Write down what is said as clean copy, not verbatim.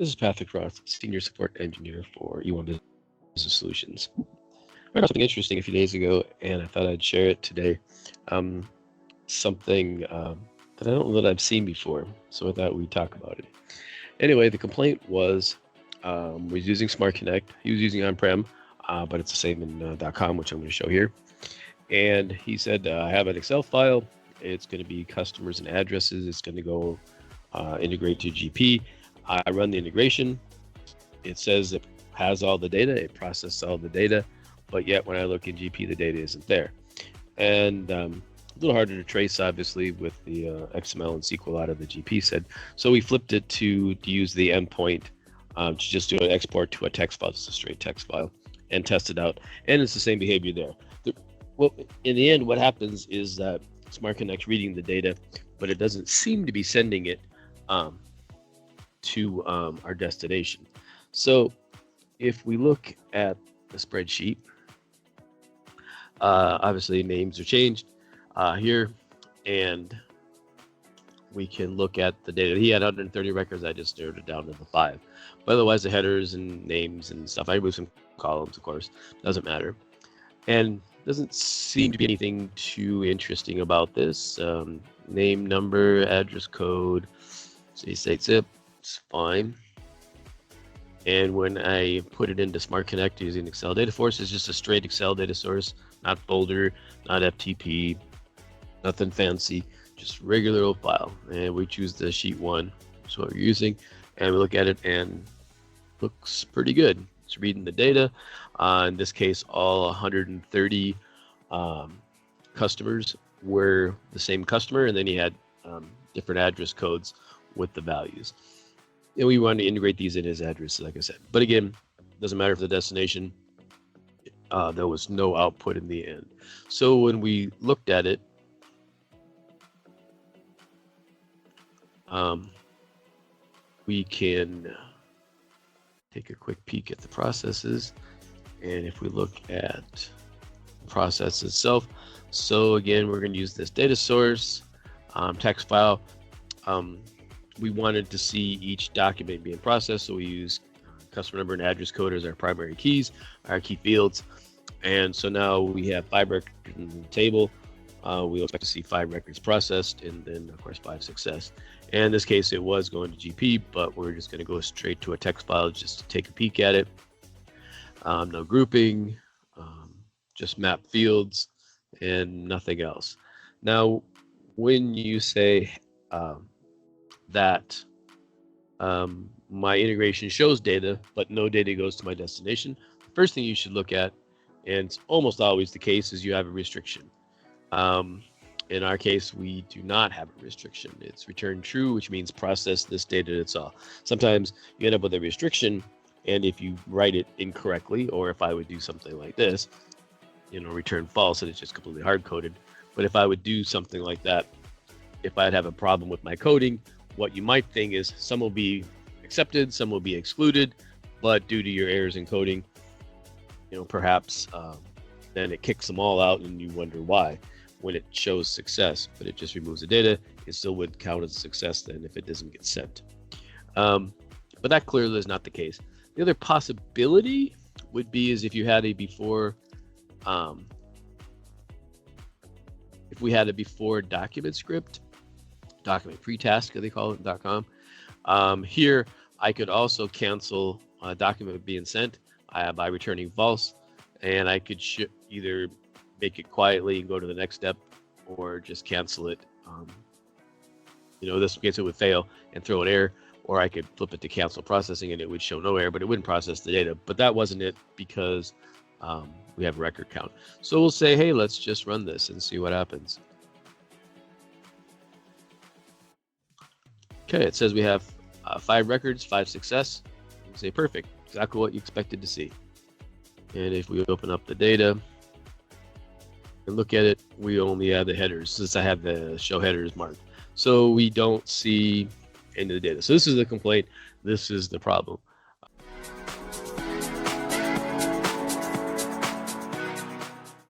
This is Patrick Roth, Senior Support Engineer for E1 Business Solutions. I read something interesting a few days ago, and I thought I'd share it today. Something that I don't know that I've seen before, so I thought we'd talk about it. Anyway, the complaint was using SmartConnect. He was using on-prem, but it's the same in .com, which I'm going to show here. And he said, I have an Excel file. It's going to be customers and addresses. It's going to go integrate to GP. I run the integration. It says it has all the data. It processes all the data, but yet when I look in GP, the data isn't there. And a little harder to trace, obviously, with the XML and SQL out of the GP said. So we flipped it to use the endpoint to just do an export to a text file, just a straight text file, and test it out. And it's the same behavior there. Well, in the end, what happens is that SmartConnect's reading the data, but it doesn't seem to be sending it to our destination. So if we look at the spreadsheet, obviously names are changed here, and we can look at the data. He had 130 records. I just narrowed it down to the 5. But otherwise, the headers and names and stuff, I moved some columns, of course, doesn't matter. And doesn't seem to be anything too interesting about this. Name, number, address code, state zip, it's fine. And when I put it into SmartConnect using Excel data source, it's just a straight Excel data source, not folder, not FTP, nothing fancy, just regular old file. And we choose the sheet 1, that's what we're using, and we look at it and looks pretty good. It's reading the data. In this case, all 130 customers were the same customer, and then he had different address codes with the values. And we wanted to integrate these in his address, like I said. But again, doesn't matter for the destination. There was no output in the end. So when we looked at it, we can take a quick peek at the processes. And if we look at the process itself, so again, we're going to use this data source, text file. We wanted to see each document being processed, so we use customer number and address code as our primary keys, our key fields. And so now we have 5 records in the table. We'll expect to see 5 records processed, and then of course 5 success. And in this case, it was going to GP, but we're just going to go straight to a text file just to take a peek at it. No grouping, just map fields, and nothing else. Now, when you say that my integration shows data, but no data goes to my destination, the first thing you should look at, and it's almost always the case, is you have a restriction. In our case, we do not have a restriction. It's return true, which means process this data that's all. Sometimes you end up with a restriction, and if you write it incorrectly, or if I would do something like this, return false, and it's just completely hard-coded. But if I would do something like that, if I'd have a problem with my coding, what you might think is some will be accepted, some will be excluded, but due to your errors in coding, perhaps then it kicks them all out, and you wonder why. When it shows success, but it just removes the data, it still would count as a success then if it doesn't get sent. But that clearly is not the case. The other possibility would be is if you had a before, if we had a before document script, document pre-task, they call it in .com. Here, I could also cancel a document being sent by returning false, and I could either make it quietly and go to the next step, or just cancel it. This case it would fail and throw an error, or I could flip it to cancel processing and it would show no error, but it wouldn't process the data. But that wasn't it, because we have record count. So we'll say, hey, let's just run this and see what happens. Okay, it says we have 5 records, 5 success. We'll say perfect, exactly what you expected to see. And if we open up the data and look at it, we only have the headers, since I have the show headers marked. So we don't see any of the data. So this is the complaint. This is the problem.